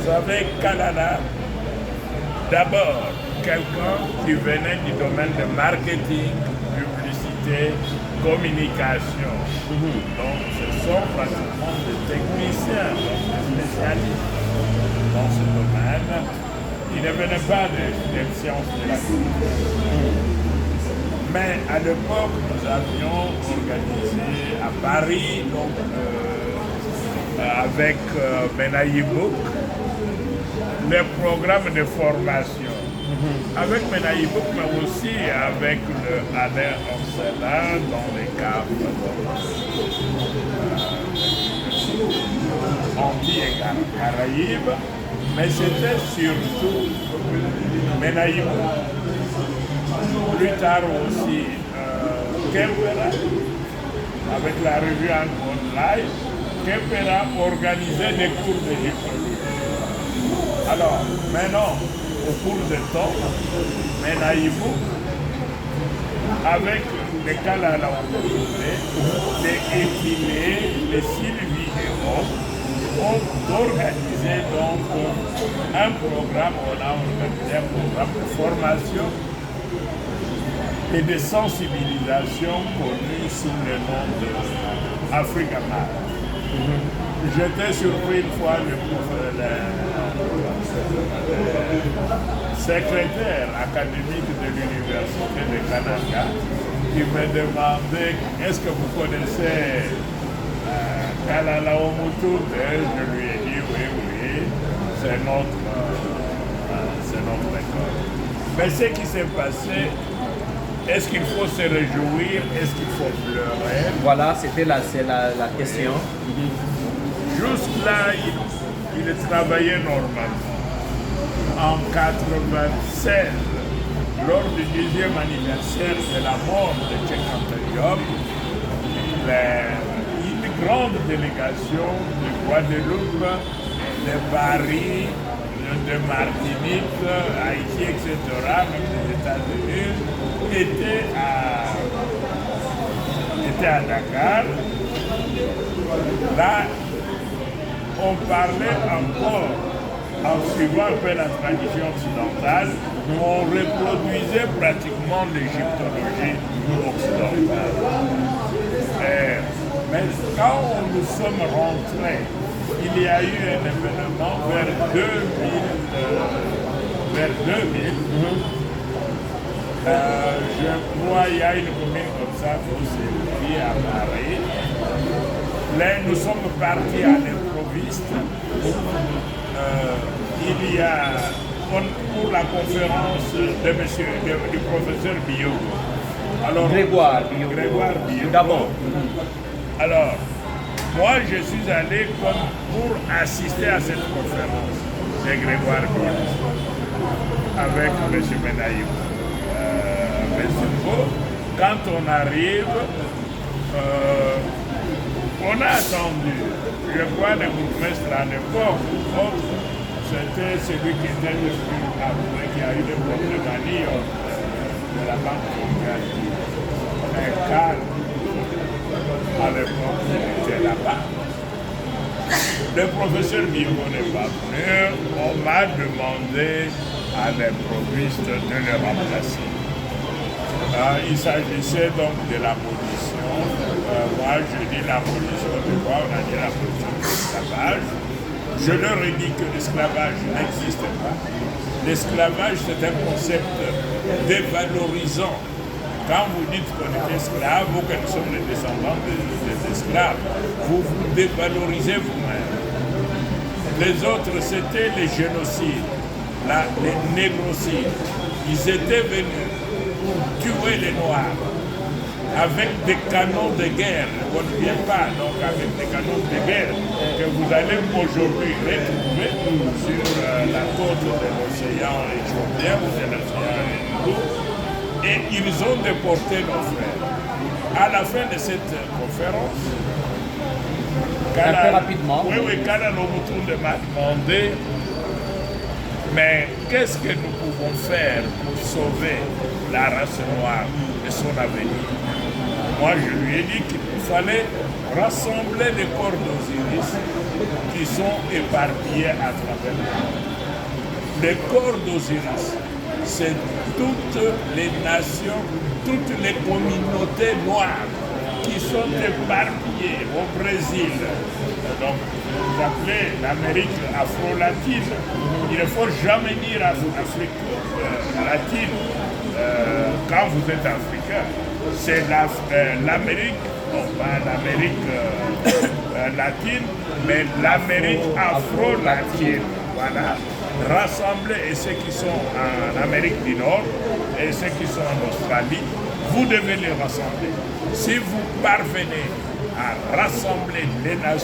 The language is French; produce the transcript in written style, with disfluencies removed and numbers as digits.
Vous savez, Kalala, d'abord, quelqu'un qui venait du domaine de marketing, publicité, communication. Donc, ce sont pratiquement des techniciens, donc des spécialistes dans ce domaine. Ils ne venaient pas des sciences de la communication. Mais à l'époque, nous avions organisé à Paris, donc avec Menaïbouk, les programmes de formation. Avec Menaïbouk, mais aussi avec le Alain Orselin dans les cadres Antilles et Caraïbes, mais c'était surtout Menaïbouk. Plus tard aussi, Kempera, avec la revue en live, Kempera organisait des cours d'égyptologie. Alors, maintenant, au cours du temps, Menaïbouk, avec les Kalala, les Épilés, les Sylvie et autres, ont organisé donc un programme, on a organisé un programme de formation et de sensibilisation connu sous le nom de Africa Map. J'étais surpris une fois le secrétaire académique de l'université de Kananga qui me demandait est-ce que vous connaissez Kalala Omutu. Je lui ai dit oui, c'est notre école. Mais ce qui s'est passé, est-ce qu'il faut se réjouir? Est-ce qu'il faut pleurer? Voilà, c'était la question. Jusque-là, il travaillait normalement. En 1996, lors du 10e anniversaire de la mort de Cheikh Anta Diop, une grande délégation de Guadeloupe, de Paris, de Martinique, Haïti, etc., même des États-Unis, était à Dakar. Là, on parlait encore, en suivant un peu la tradition occidentale, on reproduisait pratiquement l'égyptologie occidentale. Mais quand nous sommes rentrés, il y a eu un événement vers 2000, je crois qu'il y a une commune comme ça, Fossélie, à Paris. Là, nous sommes partis à l'improviste. Il y a, pour la conférence du professeur Biot. Alors, Grégoire Biot. D'abord. Alors, moi, je suis allé comme pour assister à cette conférence de Grégoire Biot avec M. Menaïm. Quand on arrive, on a attendu. Je crois le bourgmestre à l'époque, c'était celui qui était le plus après, qui a eu des problèmes à New York, de la Banque mondiale. Mais calme, à l'époque, il était là-bas. Le professeur Biot n'est pas venu, on m'a demandé à l'improviste de le remplacer. Il s'agissait donc de l'abolition. Moi, je dis l'abolition de quoi? On a dit l'abolition de l'esclavage. Je leur ai dit que l'esclavage n'existe pas. L'esclavage, c'est un concept dévalorisant. Quand vous dites qu'on est esclave ou que nous sommes les descendants des esclaves, vous vous dévalorisez vous-même. Les autres, c'était les génocides, les négocides. Ils étaient venus pour tuer les Noirs avec des canons de guerre. On ne vient pas donc avec des canons de guerre que vous allez aujourd'hui retrouver sur la côte de l'océan Éthiopien ou de l'océan Indou. Et ils ont déporté nos frères. À la fin de cette conférence, très rapidement. Oui, Kalala Omutu m'a demandé mais qu'est-ce que nous pouvons faire pour sauver la race noire et son avenir? Moi, je lui ai dit qu'il fallait rassembler les corps d'Osiris qui sont éparpillés à travers le monde. Le corps d'Osiris, c'est toutes les nations, toutes les communautés noires qui sont éparpillées au Brésil. Donc, vous appelez l'Amérique afro-latine. Il ne faut jamais dire Afrique latine quand vous êtes africain. C'est l'Amérique, non pas l'Amérique latine, mais l'Amérique afro-latine. Voilà. Rassemblés, et ceux qui sont en Amérique du Nord et ceux qui sont en Australie, vous devez les rassembler. Si vous parvenez à rassembler les nations